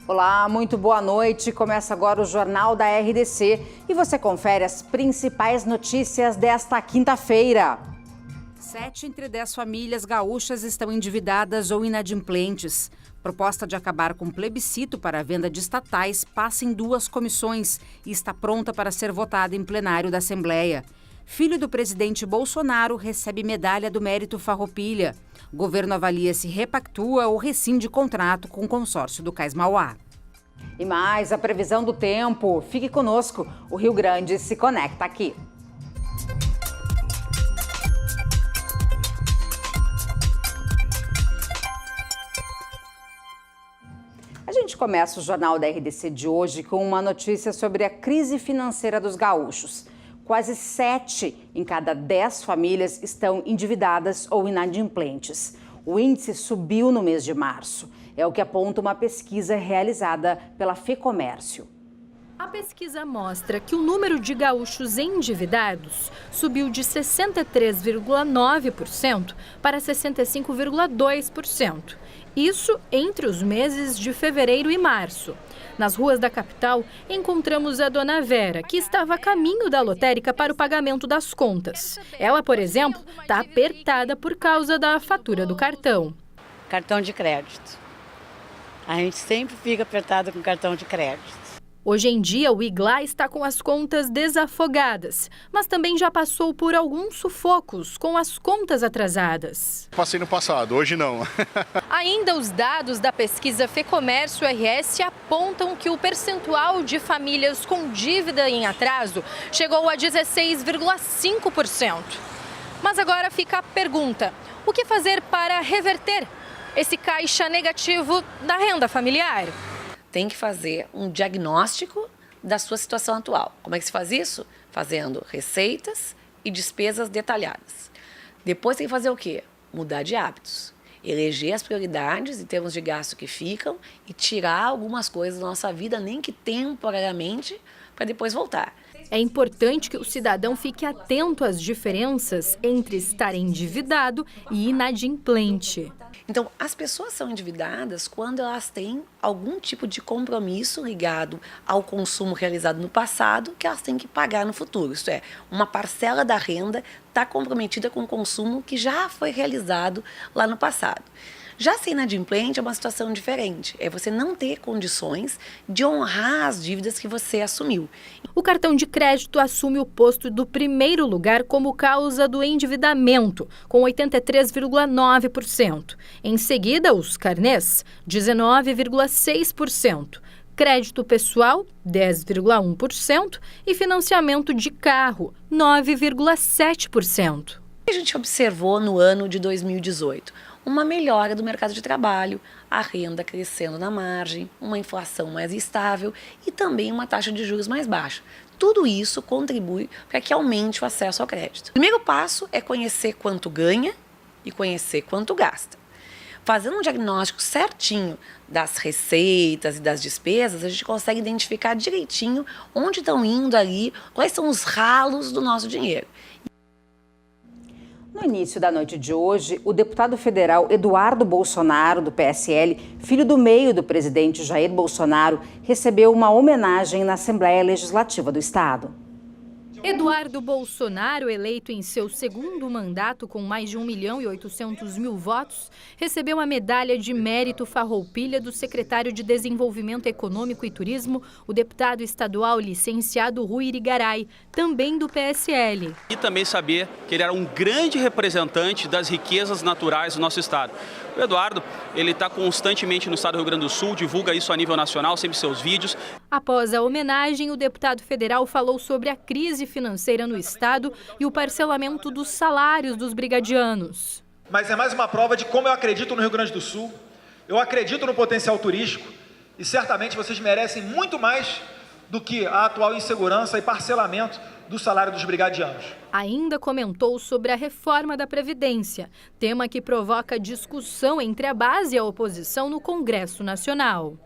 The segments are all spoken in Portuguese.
Olá, muito boa noite. Começa agora o Jornal da RDC e você confere as principais notícias desta quinta-feira. 7 entre 10 famílias gaúchas estão endividadas ou inadimplentes. Proposta de acabar com plebiscito para a venda de estatais passa em 2 comissões e está pronta para ser votada em plenário da Assembleia. Filho do presidente Bolsonaro recebe medalha do Mérito Farroupilha. O governo avalia se repactua ou rescinde contrato com o consórcio do Cais Mauá. E mais a previsão do tempo. Fique conosco, o Rio Grande se conecta aqui. A gente começa o Jornal da RDC de hoje com uma notícia sobre a crise financeira dos gaúchos. Quase 7 em cada 10 famílias estão endividadas ou inadimplentes. O índice subiu no mês de março. É o que aponta uma pesquisa realizada pela FEComércio. A pesquisa mostra que o número de gaúchos endividados subiu de 63,9% para 65,2%. Isso entre os meses de fevereiro e março. Nas ruas da capital, encontramos a dona Vera, que estava a caminho da lotérica para o pagamento das contas. Ela, por exemplo, está apertada por causa da fatura do cartão. Cartão de crédito. A gente sempre fica apertada com cartão de crédito. Hoje em dia, o Iglá está com as contas desafogadas, mas também já passou por alguns sufocos com as contas atrasadas. Passei no passado, hoje não. Ainda os dados da pesquisa FEComércio RS apontam que o percentual de famílias com dívida em atraso chegou a 16,5%. Mas agora fica a pergunta: o que fazer para reverter esse caixa negativo da renda familiar? Tem que fazer um diagnóstico da sua situação atual. Como é que se faz isso? Fazendo receitas e despesas detalhadas. Depois tem que fazer o quê? Mudar de hábitos. Eleger as prioridades em termos de gasto que ficam e tirar algumas coisas da nossa vida, nem que temporariamente, para depois voltar. É importante que o cidadão fique atento às diferenças entre estar endividado e inadimplente. Então, as pessoas são endividadas quando elas têm algum tipo de compromisso ligado ao consumo realizado no passado que elas têm que pagar no futuro. Isto é, uma parcela da renda está comprometida com o consumo que já foi realizado lá no passado. Já ser inadimplente é uma situação diferente. É você não ter condições de honrar as dívidas que você assumiu. O cartão de crédito assume o posto do primeiro lugar como causa do endividamento, com 83,9%. Em seguida, os carnês, 19,6%. Crédito pessoal, 10,1%. E financiamento de carro, 9,7%. A gente observou no ano de 2018 uma melhora do mercado de trabalho, a renda crescendo na margem, uma inflação mais estável e também uma taxa de juros mais baixa. Tudo isso contribui para que aumente o acesso ao crédito. O primeiro passo é conhecer quanto ganha e conhecer quanto gasta. Fazendo um diagnóstico certinho das receitas e das despesas, a gente consegue identificar direitinho onde estão indo ali, quais são os ralos do nosso dinheiro. No início da noite de hoje, o deputado federal Eduardo Bolsonaro, do PSL, filho do meio do presidente Jair Bolsonaro, recebeu uma homenagem na Assembleia Legislativa do Estado. Eduardo Bolsonaro, eleito em seu segundo mandato com mais de 1.800.000 votos, recebeu a medalha de Mérito Farroupilha do secretário de Desenvolvimento Econômico e Turismo, o deputado estadual licenciado Rui Irigaray, também do PSL. E também saber que ele era um grande representante das riquezas naturais do nosso estado. O Eduardo, ele está constantemente no estado do Rio Grande do Sul, divulga isso a nível nacional, sempre seus vídeos. Após a homenagem, o deputado federal falou sobre a crise financeira no estado e o parcelamento dos salários dos brigadianos. Mas é mais uma prova de como eu acredito no Rio Grande do Sul, eu acredito no potencial turístico e certamente vocês merecem muito mais do que a atual insegurança e parcelamento do salário dos brigadianos. Ainda comentou sobre a reforma da Previdência, tema que provoca discussão entre a base e a oposição no Congresso Nacional.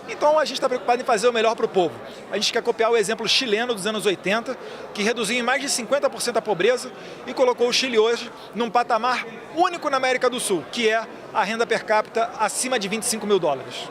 Então a gente está preocupado em fazer o melhor para o povo. A gente quer copiar o exemplo chileno dos anos 80, que reduziu em mais de 50% a pobreza e colocou o Chile hoje num patamar único na América do Sul, que é a renda per capita acima de 25 mil dólares.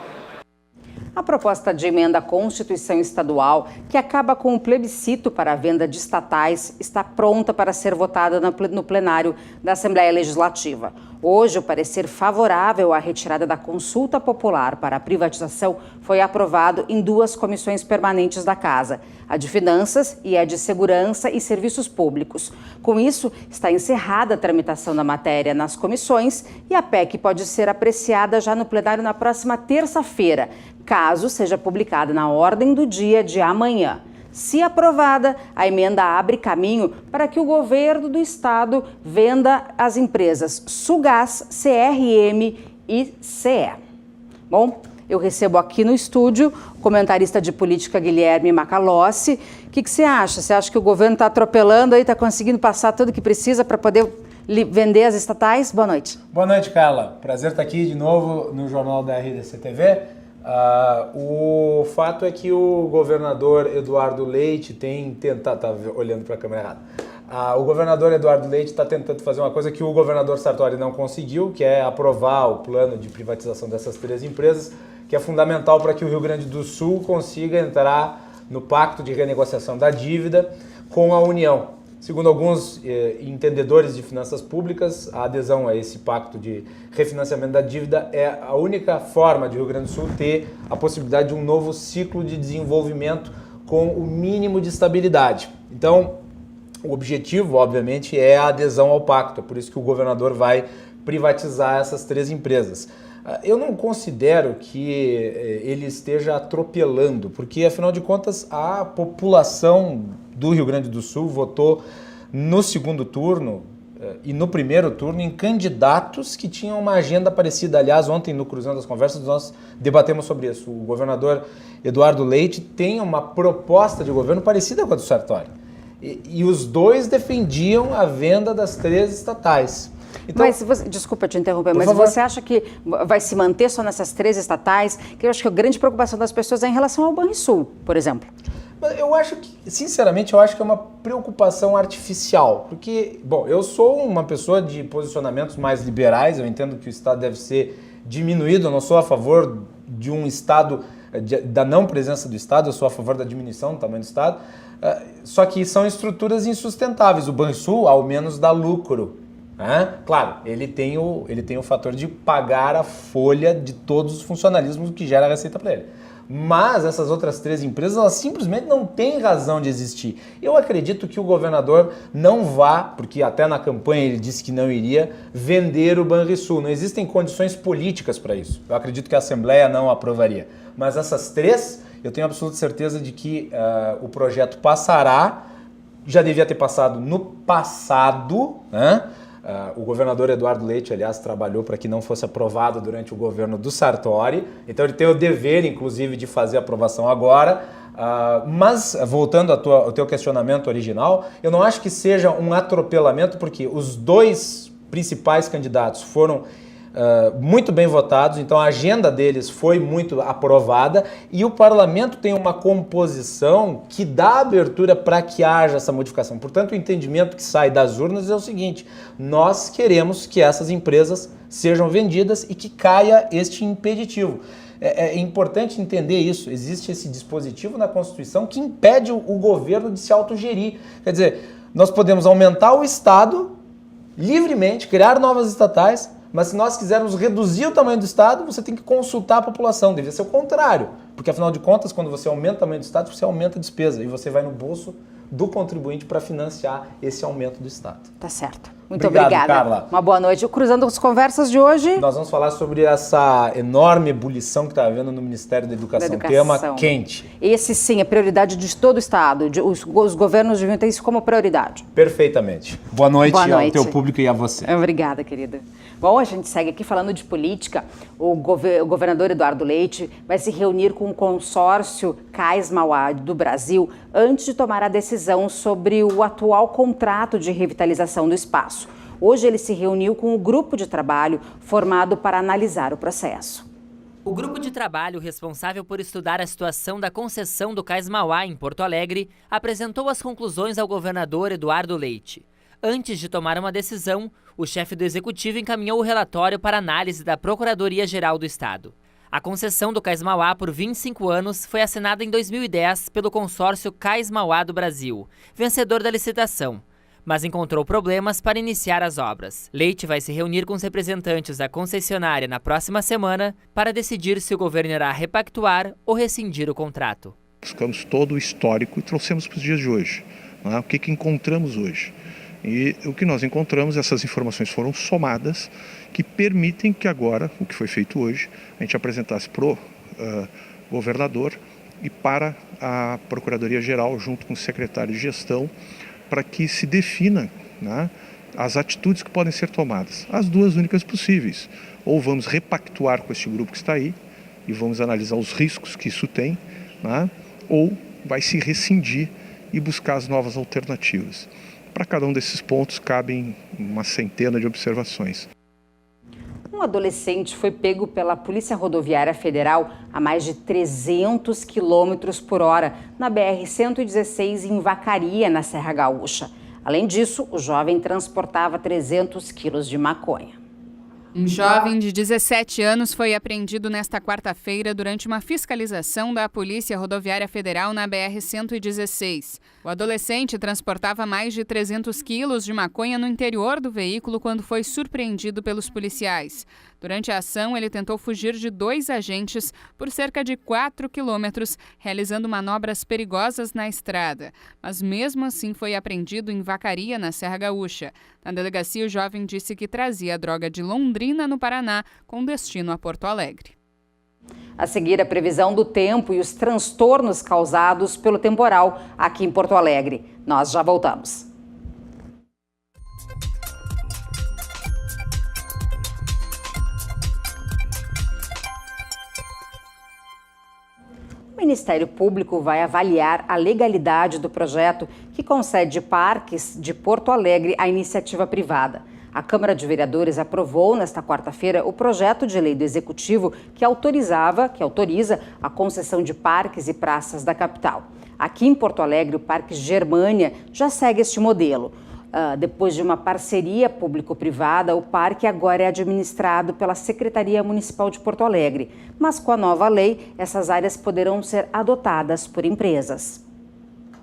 A proposta de emenda à Constituição Estadual, que acaba com o plebiscito para a venda de estatais, está pronta para ser votada no plenário da Assembleia Legislativa. Hoje, o parecer favorável à retirada da consulta popular para a privatização foi aprovado em 2 comissões permanentes da Casa, a de Finanças e a de Segurança e Serviços Públicos. Com isso, está encerrada a tramitação da matéria nas comissões e a PEC pode ser apreciada já no plenário na próxima terça-feira, caso seja publicada na ordem do dia de amanhã. Se aprovada, a emenda abre caminho para que o governo do estado venda as empresas Sulgás, CRM e CE. Bom, eu recebo aqui no estúdio o comentarista de política Guilherme Macalossi. O que você acha? Você acha que o governo está atropelando aí, está conseguindo passar tudo o que precisa para poder vender as estatais? Boa noite. Boa noite, Carla. Prazer estar aqui de novo no Jornal da RDC TV. O fato é que o governador Eduardo Leite tem tentado... Tá olhando para a câmera errada. O governador Eduardo Leite está tentando fazer uma coisa que o governador Sartori não conseguiu, que é aprovar o plano de privatização dessas 3 empresas, que é fundamental para que o Rio Grande do Sul consiga entrar no pacto de renegociação da dívida com a União. Segundo alguns entendedores de finanças públicas, a adesão a esse pacto de refinanciamento da dívida é a única forma de o Rio Grande do Sul ter a possibilidade de um novo ciclo de desenvolvimento com o mínimo de estabilidade. Então, o objetivo, obviamente, é a adesão ao pacto, é por isso que o governador vai privatizar essas 3 empresas. Eu não considero que ele esteja atropelando, porque, afinal de contas, a população do Rio Grande do Sul votou no segundo turno e no primeiro turno em candidatos que tinham uma agenda parecida. Aliás, ontem no Cruzando as Conversas nós debatemos sobre isso. O governador Eduardo Leite tem uma proposta de governo parecida com a do Sartori. E os dois defendiam a venda das 3 estatais. Então, mas desculpa te interromper, mas você acha que vai se manter só nessas 3 estatais? Que eu acho que a grande preocupação das pessoas é em relação ao Banrisul, por exemplo. Eu acho que, sinceramente, é uma preocupação artificial, porque, bom, eu sou uma pessoa de posicionamentos mais liberais, eu entendo que o Estado deve ser diminuído, eu não sou a favor de um Estado, da não presença do Estado, eu sou a favor da diminuição do tamanho do Estado, só que são estruturas insustentáveis, o Banrisul ao menos dá lucro. Claro, ele tem o fator de pagar a folha de todos os funcionalismos que gera a receita para ele. Mas essas outras 3 empresas, elas simplesmente não têm razão de existir. Eu acredito que o governador não vá, porque até na campanha ele disse que não iria, vender o Banrisul. Não existem condições políticas para isso. Eu acredito que a Assembleia não aprovaria. Mas essas 3, eu tenho absoluta certeza de que o projeto passará, já devia ter passado no passado, o governador Eduardo Leite, aliás, trabalhou para que não fosse aprovado durante o governo do Sartori, então ele tem o dever, inclusive, de fazer a aprovação agora. Mas, voltando ao teu questionamento original, eu não acho que seja um atropelamento, porque os 2 principais candidatos foram muito bem votados, então a agenda deles foi muito aprovada e o parlamento tem uma composição que dá abertura para que haja essa modificação. Portanto, o entendimento que sai das urnas é o seguinte: nós queremos que essas empresas sejam vendidas e que caia este impeditivo. É importante entender isso. Existe esse dispositivo na Constituição que impede o governo de se autogerir. Quer dizer, nós podemos aumentar o Estado livremente, criar novas estatais, mas se nós quisermos reduzir o tamanho do Estado, você tem que consultar a população. Devia ser o contrário, porque afinal de contas, quando você aumenta o tamanho do Estado, você aumenta a despesa e você vai no bolso do contribuinte para financiar esse aumento do Estado. Tá certo. Muito obrigada, Carla. Uma boa noite. Cruzando as conversas de hoje. Nós vamos falar sobre essa enorme ebulição que está havendo no Ministério da Educação. Tema quente. Esse sim é prioridade de todo o Estado. Os governos deviam ter isso como prioridade. Perfeitamente. Boa noite ao teu público e a você. Obrigada, querida. Bom, a gente segue aqui falando de política. O governador Eduardo Leite vai se reunir com o consórcio Cais Mauá do Brasil antes de tomar a decisão sobre o atual contrato de revitalização do espaço. Hoje ele se reuniu com o grupo de trabalho formado para analisar o processo. O grupo de trabalho responsável por estudar a situação da concessão do Cais Mauá em Porto Alegre apresentou as conclusões ao governador Eduardo Leite. Antes de tomar uma decisão, o chefe do executivo encaminhou o relatório para análise da Procuradoria-Geral do Estado. A concessão do Cais Mauá por 25 anos foi assinada em 2010 pelo consórcio Cais Mauá do Brasil, vencedor da licitação, mas encontrou problemas para iniciar as obras. Leite vai se reunir com os representantes da concessionária na próxima semana para decidir se o governo irá repactuar ou rescindir o contrato. Buscamos todo o histórico e trouxemos para os dias de hoje. Né? O que encontramos hoje? E o que nós encontramos, essas informações foram somadas, que permitem que agora, o que foi feito hoje, a gente apresentasse para o governador e para a Procuradoria-Geral, junto com o secretário de gestão, para que se defina, né, as atitudes que podem ser tomadas. As duas únicas possíveis. Ou vamos repactuar com este grupo que está aí, e vamos analisar os riscos que isso tem, né, ou vai se rescindir e buscar as novas alternativas. Para cada um desses pontos cabem uma centena de observações. Um adolescente foi pego pela Polícia Rodoviária Federal a mais de 300 km por hora na BR-116 em Vacaria, na Serra Gaúcha. Além disso, o jovem transportava 300 quilos de maconha. Um jovem de 17 anos foi apreendido nesta quarta-feira durante uma fiscalização da Polícia Rodoviária Federal na BR-116. O adolescente transportava mais de 300 quilos de maconha no interior do veículo quando foi surpreendido pelos policiais. Durante a ação, ele tentou fugir de 2 agentes por cerca de 4 quilômetros, realizando manobras perigosas na estrada. Mas mesmo assim foi apreendido em Vacaria, na Serra Gaúcha. Na delegacia, o jovem disse que trazia a droga de Londrina, no Paraná, com destino a Porto Alegre. A seguir, a previsão do tempo e os transtornos causados pelo temporal aqui em Porto Alegre. Nós já voltamos. O Ministério Público vai avaliar a legalidade do projeto que concede parques de Porto Alegre à iniciativa privada. A Câmara de Vereadores aprovou nesta quarta-feira o projeto de lei do Executivo que autoriza a concessão de parques e praças da capital. Aqui em Porto Alegre, o Parque Germânia já segue este modelo. Depois de uma parceria público-privada, o parque agora é administrado pela Secretaria Municipal de Porto Alegre. Mas com a nova lei, essas áreas poderão ser adotadas por empresas.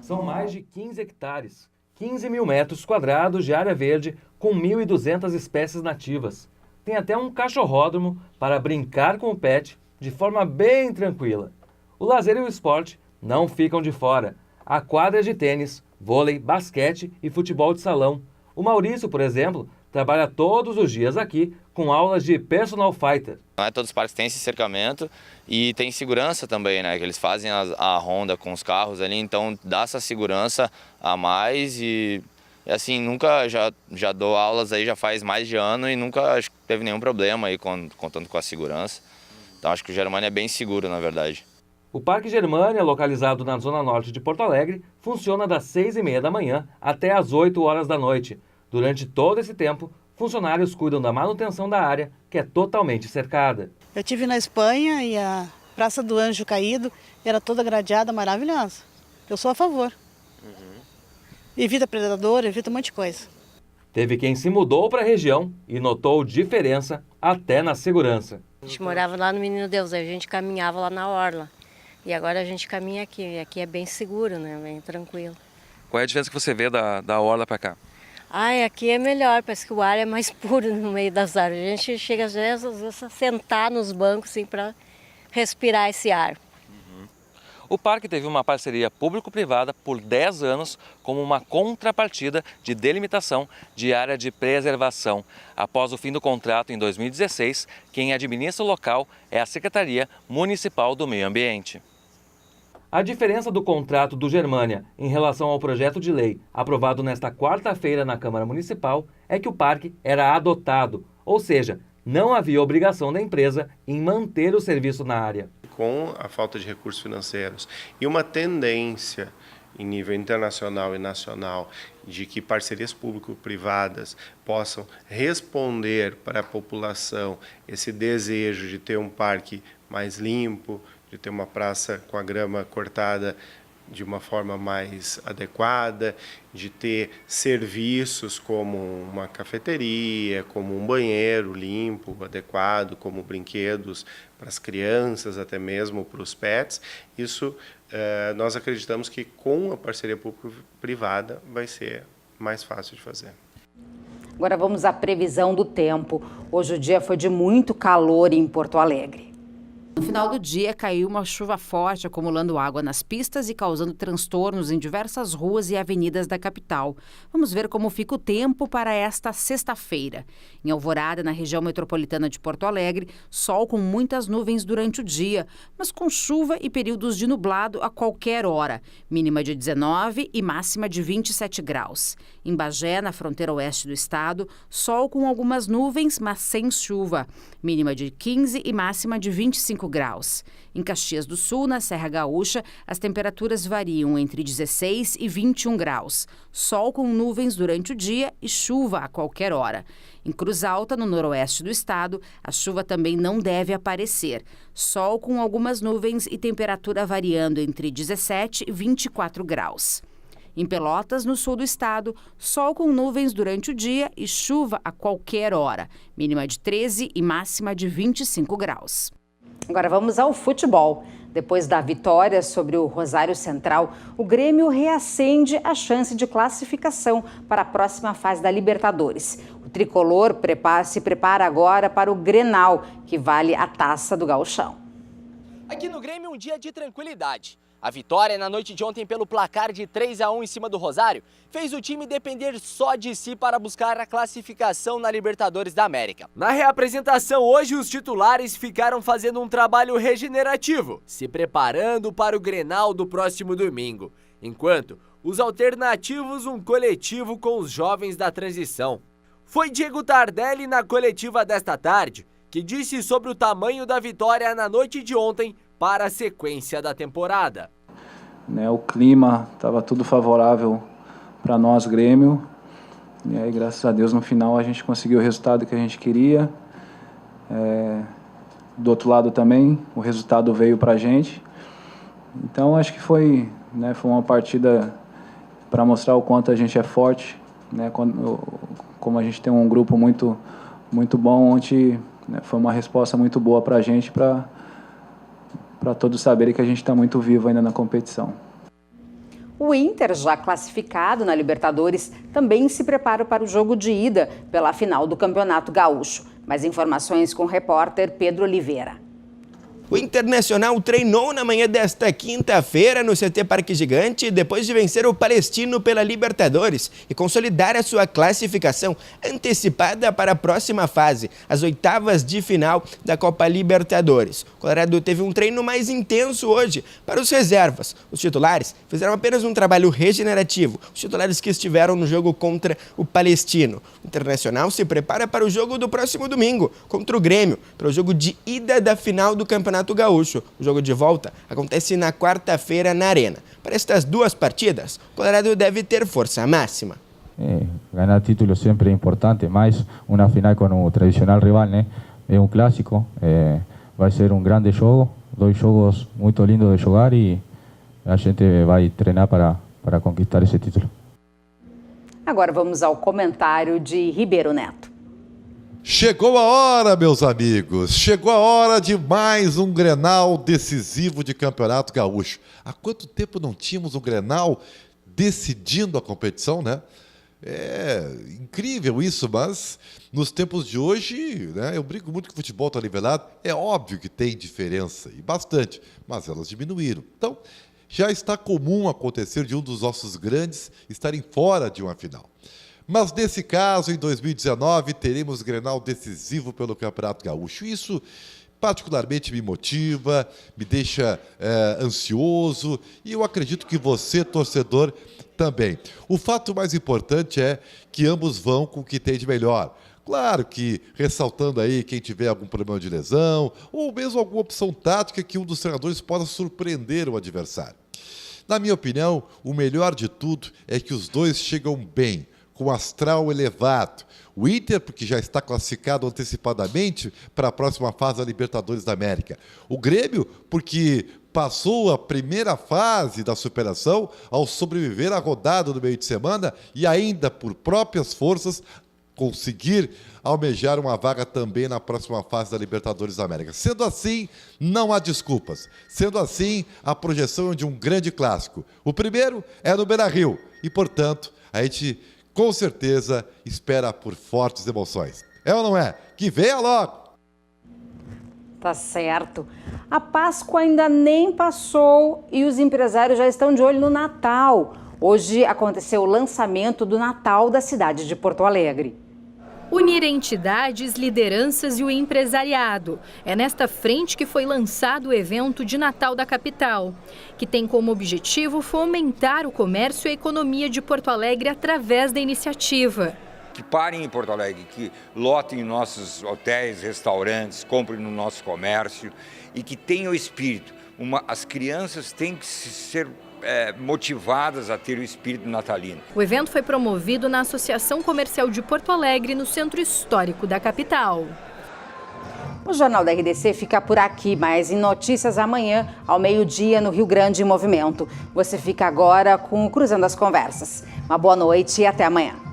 São mais de 15 hectares, 15 mil metros quadrados de área verde com 1.200 espécies nativas. Tem até um cachorródromo para brincar com o pet de forma bem tranquila. O lazer e o esporte não ficam de fora. Há quadras de tênis, vôlei, basquete e futebol de salão. O Maurício, por exemplo, trabalha todos os dias aqui com aulas de personal fighter. Não é todos os parques têm esse cercamento e tem segurança também, né? Que eles fazem a ronda com os carros ali, então dá essa segurança a mais e assim, nunca já dou aulas aí já faz mais de ano e nunca acho que teve nenhum problema aí contando com a segurança. Então acho que o Germânia é bem seguro, na verdade. O Parque Germânia, localizado na zona norte de Porto Alegre, funciona das 6h30 da manhã até às 8 horas da noite. Durante todo esse tempo, funcionários cuidam da manutenção da área, que é totalmente cercada. Eu estive na Espanha e a Praça do Anjo Caído era toda gradeada, maravilhosa. Eu sou a favor. Evita predador, evita um monte de coisa. Teve quem se mudou para a região e notou diferença até na segurança. A gente morava lá no Menino Deus, a gente caminhava lá na orla. E agora a gente caminha aqui, e aqui é bem seguro, né? Bem tranquilo. Qual é a diferença que você vê da orla para cá? Aqui é melhor, parece que o ar é mais puro no meio das árvores. A gente chega às vezes a sentar nos bancos assim, para respirar esse ar. O parque teve uma parceria público-privada por 10 anos como uma contrapartida de delimitação de área de preservação. Após o fim do contrato em 2016, quem administra o local é a Secretaria Municipal do Meio Ambiente. A diferença do contrato do Germânia em relação ao projeto de lei aprovado nesta quarta-feira na Câmara Municipal é que o parque era adotado, ou seja, não havia obrigação da empresa em manter o serviço na área. Com a falta de recursos financeiros e uma tendência em nível internacional e nacional de que parcerias público-privadas possam responder para a população esse desejo de ter um parque mais limpo, de ter uma praça com a grama cortada de uma forma mais adequada, de ter serviços como uma cafeteria, como um banheiro limpo, adequado, como brinquedos para as crianças, até mesmo para os pets. Isso nós acreditamos que com a parceria público-privada vai ser mais fácil de fazer. Agora vamos à previsão do tempo. Hoje o dia foi de muito calor em Porto Alegre. No final do dia, caiu uma chuva forte, acumulando água nas pistas e causando transtornos em diversas ruas e avenidas da capital. Vamos ver como fica o tempo para esta sexta-feira. Em Alvorada, na região metropolitana de Porto Alegre, sol com muitas nuvens durante o dia, mas com chuva e períodos de nublado a qualquer hora. Mínima de 19 e máxima de 27 graus. Em Bagé, na fronteira oeste do estado, sol com algumas nuvens, mas sem chuva. Mínima de 15 e máxima de 25 graus. Em Caxias do Sul, na Serra Gaúcha, as temperaturas variam entre 16 e 21 graus. Sol com nuvens durante o dia e chuva a qualquer hora. Em Cruz Alta, no noroeste do estado, a chuva também não deve aparecer. Sol com algumas nuvens e temperatura variando entre 17 e 24 graus. Em Pelotas, no sul do estado, sol com nuvens durante o dia e chuva a qualquer hora. Mínima de 13 e máxima de 25 graus. Agora vamos ao futebol. Depois da vitória sobre o Rosário Central, o Grêmio reacende a chance de classificação para a próxima fase da Libertadores. O tricolor se prepara agora para o Grenal, que vale a taça do Gauchão. Aqui no Grêmio, um dia de tranquilidade. A vitória na noite de ontem pelo placar de 3-1 em cima do Rosário fez o time depender só de si para buscar a classificação na Libertadores da América. Na reapresentação hoje, os titulares ficaram fazendo um trabalho regenerativo, se preparando para o Grenal do próximo domingo, enquanto os alternativos um coletivo com os jovens da transição. Foi Diego Tardelli na coletiva desta tarde que disse sobre o tamanho da vitória na noite de ontem para a sequência da temporada. O clima estava tudo favorável para nós, Grêmio, e aí, graças a Deus, no final a gente conseguiu o resultado que a gente queria. Do outro lado também, o resultado veio para a gente. Então, acho que foi uma partida para mostrar o quanto a gente é forte, como a gente tem um grupo muito, muito bom, onde foi uma resposta muito boa para a gente, para todos saberem que a gente está muito vivo ainda na competição. O Inter, já classificado na Libertadores, também se prepara para o jogo de ida pela final do Campeonato Gaúcho. Mais informações com o repórter Pedro Oliveira. O Internacional treinou na manhã desta quinta-feira no CT Parque Gigante depois de vencer o Palestino pela Libertadores e consolidar a sua classificação antecipada para a próxima fase, as oitavas de final da Copa Libertadores. O Colorado teve um treino mais intenso hoje para os reservas. Os titulares fizeram apenas um trabalho regenerativo, os titulares que estiveram no jogo contra o Palestino. O Internacional se prepara para o jogo do próximo domingo contra o Grêmio, para o jogo de ida da final do Campeonato Gaúcho. O jogo de volta acontece na quarta-feira na Arena. Para estas duas partidas, o Colorado deve ter força máxima. Ganar título sempre é importante, mas uma final com o tradicional rival, é um clássico, vai ser um grande jogo, dois jogos muito lindos de jogar e a gente vai treinar para conquistar esse título. Agora vamos ao comentário de Ribeiro Neto. Chegou a hora, meus amigos, chegou a hora de mais um Grenal decisivo de Campeonato Gaúcho. Há quanto tempo não tínhamos um Grenal decidindo a competição, né? É incrível isso, mas nos tempos de hoje, eu brinco muito que o futebol está nivelado. É óbvio que tem diferença, e bastante, mas elas diminuíram. Então, já está comum acontecer de um dos nossos grandes estarem fora de uma final. Mas nesse caso, em 2019, teremos Grenal decisivo pelo Campeonato Gaúcho. Isso particularmente me motiva, me deixa ansioso e eu acredito que você, torcedor, também. O fato mais importante é que ambos vão com o que tem de melhor. Claro que ressaltando aí quem tiver algum problema de lesão ou mesmo alguma opção tática que um dos treinadores possa surpreender o adversário. Na minha opinião, o melhor de tudo é que os dois chegam bem, com astral elevado. O Inter, porque já está classificado antecipadamente para a próxima fase da Libertadores da América. O Grêmio, porque passou a primeira fase da superação ao sobreviver à rodada do meio de semana e ainda, por próprias forças, conseguir almejar uma vaga também na próxima fase da Libertadores da América. Sendo assim, não há desculpas. Sendo assim, a projeção é de um grande clássico. O primeiro é no Beira-Rio e, portanto, a gente com certeza espera por fortes emoções. É ou não é? Que venha logo! Tá certo. A Páscoa ainda nem passou e os empresários já estão de olho no Natal. Hoje aconteceu o lançamento do Natal da cidade de Porto Alegre. Unir entidades, lideranças e o empresariado. É nesta frente que foi lançado o evento de Natal da capital, que tem como objetivo fomentar o comércio e a economia de Porto Alegre através da iniciativa. Que parem em Porto Alegre, que lotem nossos hotéis, restaurantes, comprem no nosso comércio e que tenham o espírito. As crianças têm que ser motivadas a ter o espírito natalino. O evento foi promovido na Associação Comercial de Porto Alegre, no centro histórico da capital. O Jornal da RDC fica por aqui, mas em notícias amanhã, ao meio-dia, no Rio Grande em Movimento. Você fica agora com o Cruzando as Conversas. Uma boa noite e até amanhã.